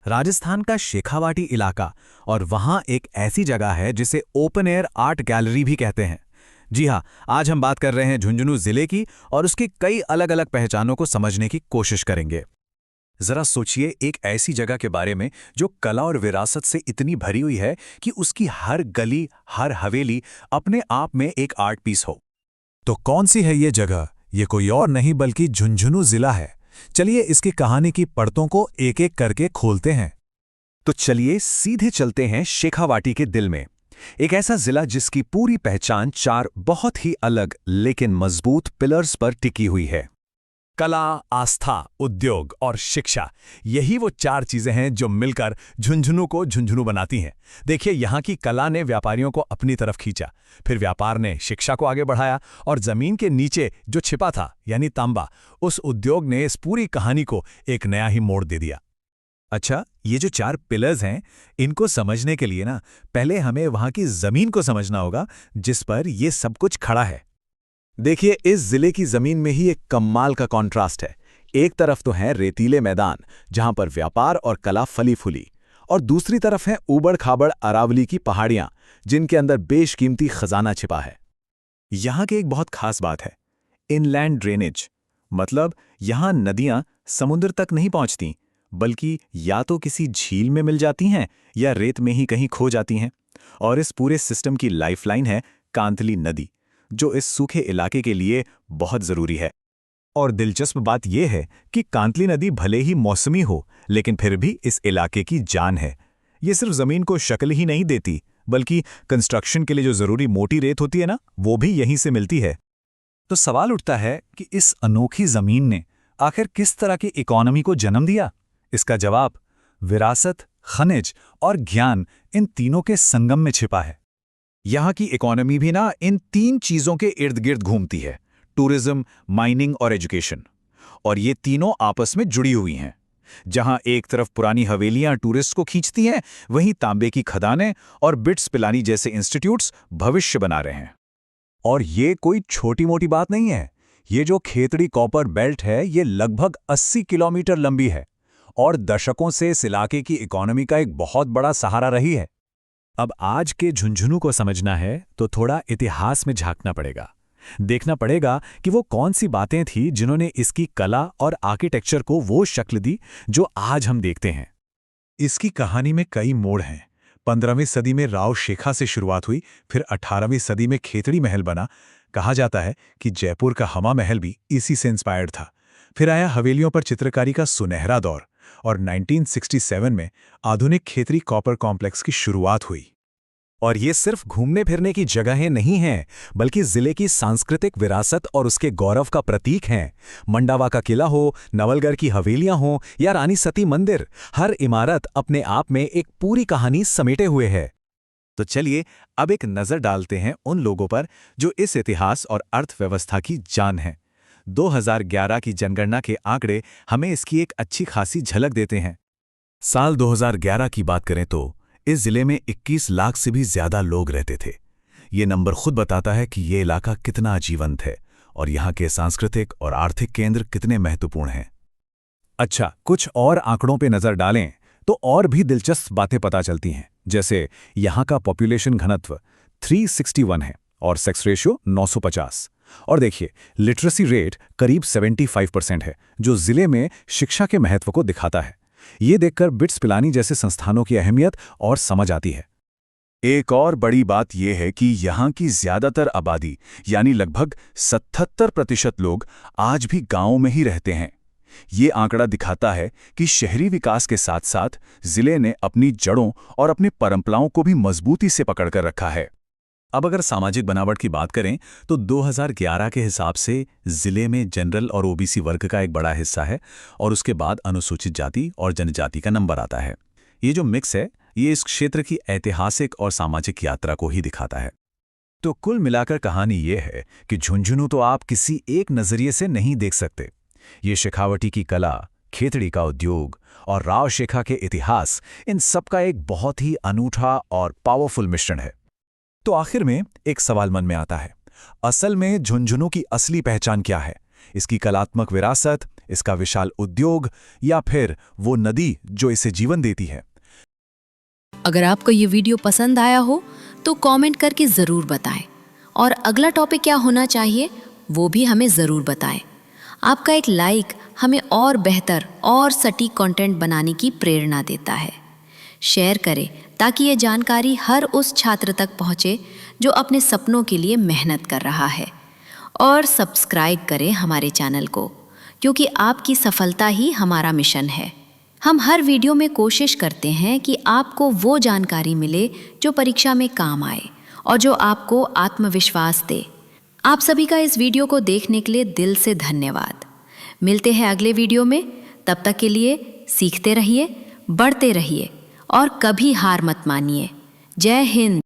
राजस्थान का शेखावाटी इलाका, और वहाँ एक ऐसी जगह है जिसे ओपन एयर आर्ट गैलरी भी कहते हैं। जी हाँ, आज हम बात कर रहे हैं झुंझुनू जिले की और उसकी कई अलग अलग पहचानों को समझने की कोशिश करेंगे। जरा सोचिए एक ऐसी जगह के बारे में जो कला और विरासत से इतनी भरी हुई है कि उसकी हर गली, हर हवेली अपने आप में एक आर्ट पीस हो। तो कौन सी है ये जगह? ये कोई और नहीं बल्कि झुंझुनू जिला है। चलिए इसकी कहानी की परतों को एक एक करके खोलते हैं। तो चलिए सीधे चलते हैं शेखावाटी के दिल में। एक ऐसा जिला जिसकी पूरी पहचान चार बहुत ही अलग लेकिन मजबूत पिलर्स पर टिकी हुई है। कला, आस्था, उद्योग और शिक्षा, यही वो चार चीजें हैं जो मिलकर झुंझुनू को झुंझुनू बनाती हैं। देखिए, यहाँ की कला ने व्यापारियों को अपनी तरफ खींचा, फिर व्यापार ने शिक्षा को आगे बढ़ाया, और जमीन के नीचे जो छिपा था यानी तांबा, उस उद्योग ने इस पूरी कहानी को एक नया ही मोड़ दे दिया। अच्छा, ये जो चार पिलर्स हैं, इनको समझने के लिए ना पहले हमें वहाँ की जमीन को समझना होगा जिस पर ये सब कुछ खड़ा है। देखिए, इस जिले की जमीन में ही एक कमाल का कॉन्ट्रास्ट है। एक तरफ तो हैं रेतीले मैदान जहां पर व्यापार और कला फली फूली, और दूसरी तरफ हैं ऊबड़ खाबड़ अरावली की पहाड़ियां जिनके अंदर बेशकीमती खजाना छिपा है। यहां की एक बहुत खास बात है, इनलैंड ड्रेनेज। मतलब यहां नदियां समुद्र तक नहीं पहुंचती, बल्कि या तो किसी झील में मिल जाती हैं या रेत में ही कहीं खो जाती हैं। और इस पूरे सिस्टम की लाइफलाइन है कांतली नदी, जो इस सूखे इलाके के लिए बहुत जरूरी है। और दिलचस्प बात यह है कि कांतली नदी भले ही मौसमी हो, लेकिन फिर भी इस इलाके की जान है। ये सिर्फ जमीन को शक्ल ही नहीं देती, बल्कि कंस्ट्रक्शन के लिए जो जरूरी मोटी रेत होती है ना, वो भी यहीं से मिलती है। तो सवाल उठता है कि इस अनोखी जमीन ने आखिर किस तरह की इकोनॉमी को जन्म दिया? इसका जवाब विरासत, खनिज और ज्ञान, इन तीनों के संगम में छिपा है। यहाँ की इकोनॉमी भी ना इन तीन चीजों के इर्द गिर्द घूमती है: टूरिज्म, माइनिंग और एजुकेशन। और ये तीनों आपस में जुड़ी हुई हैं। जहाँ एक तरफ पुरानी हवेलियां टूरिस्ट को खींचती हैं, वहीं तांबे की खदानें और बिट्स पिलानी जैसे इंस्टीट्यूट्स भविष्य बना रहे हैं। और ये कोई छोटी मोटी बात नहीं है। ये जो खेतड़ी कॉपर बेल्ट है, ये लगभग 80 किलोमीटर लंबी है और दशकों से इस इलाके की इकोनॉमी का एक बहुत बड़ा सहारा रही है। अब आज के झुंझुनू को समझना है तो थोड़ा इतिहास में झांकना पड़ेगा। देखना पड़ेगा कि वो कौन सी बातें थी जिन्होंने इसकी कला और आर्किटेक्चर को वो शक्ल दी जो आज हम देखते हैं। इसकी कहानी में कई मोड़ हैं। 15वीं सदी में राव शेखा से शुरुआत हुई, फिर 18वीं सदी में खेतड़ी महल बना। कहा जाता है कि जयपुर का हमा महल भी इसी से इंस्पायर्ड था। फिर आया हवेलियों पर चित्रकारी का सुनहरा दौर, और 1967 में आधुनिक खेतड़ी कॉपर कॉम्प्लेक्स की शुरुआत हुई। और ये सिर्फ घूमने फिरने की जगहें नहीं हैं, बल्कि जिले की सांस्कृतिक विरासत और उसके गौरव का प्रतीक हैं। मंडावा का किला हो, नवलगढ़ की हवेलियां हो या रानी सती मंदिर, हर इमारत अपने आप में एक पूरी कहानी समेटे हुए है। तो चलिए अब एक नजर डालते हैं उन लोगों पर जो इस इतिहास और अर्थव्यवस्था की जान है। 2011 की जनगणना के आंकड़े हमें इसकी एक अच्छी खासी झलक देते हैं। साल 2011 की बात करें तो इस जिले में 21 लाख से भी ज्यादा लोग रहते थे। ये नंबर खुद बताता है कि ये इलाका कितना जीवंत है और यहाँ के सांस्कृतिक और आर्थिक केंद्र कितने महत्वपूर्ण हैं। अच्छा, कुछ और आंकड़ों पे नजर डालें तो और भी दिलचस्प बातें पता चलती हैं। जैसे यहाँ का पॉपुलेशन घनत्व 361 है और सेक्स रेशियो 950। और देखिए, लिटरेसी रेट करीब 75% है, जो जिले में शिक्षा के महत्व को दिखाता है। ये देखकर बिट्स पिलानी जैसे संस्थानों की अहमियत और समझ आती है। एक और बड़ी बात यह है कि यहाँ की ज्यादातर आबादी यानी लगभग 77% लोग आज भी गांवों में ही रहते हैं। ये आंकड़ा दिखाता है कि शहरी विकास के साथ साथ जिले ने अपनी जड़ों और अपनी परंपराओं को भी मजबूती से पकड़कर रखा है। अब अगर सामाजिक बनावट की बात करें तो 2011 के हिसाब से जिले में जनरल और ओबीसी वर्ग का एक बड़ा हिस्सा है, और उसके बाद अनुसूचित जाति और जनजाति का नंबर आता है। ये जो मिक्स है, ये इस क्षेत्र की ऐतिहासिक और सामाजिक यात्रा को ही दिखाता है। तो कुल मिलाकर कहानी ये है कि झुंझुनू तो आप किसी एक नजरिए से नहीं देख सकते। ये शेखावटी की कला, खेतड़ी का उद्योग और राव शेखा के इतिहास, इन सब का एक बहुत ही अनूठा और पावरफुल मिश्रण है। तो आखिर में एक सवाल मन में आता है, असल में झुंझुनू की असली पहचान क्या है? इसकी कलात्मक विरासत, इसका विशाल उद्योग या फिर वो नदी जो इसे जीवन देती है। अगर आपको ये वीडियो पसंद आया हो तो कमेंट करके ज़रूर बताएं और अगला टॉपिक क्या होना चाहिए वो भी हमें ज़रूर बताएं। आपका एक लाइक हमें और बेहतर और सटीक कंटेंट बनाने की प्रेरणा देता है। शेयर करें ताकि ये जानकारी हर उस छात्र तक पहुँचे जो अपने सपनों के लिए मेहनत कर रहा है। और सब्सक्राइब करें हमारे चैनल को, क्योंकि आपकी सफलता ही हमारा मिशन है। हम हर वीडियो में कोशिश करते हैं कि आपको वो जानकारी मिले जो परीक्षा में काम आए और जो आपको आत्मविश्वास दे। आप सभी का इस वीडियो को देखने के लिए दिल से धन्यवाद। मिलते हैं अगले वीडियो में। तब तक के लिए सीखते रहिए, बढ़ते रहिए और कभी हार मत मानिए। जय हिंद।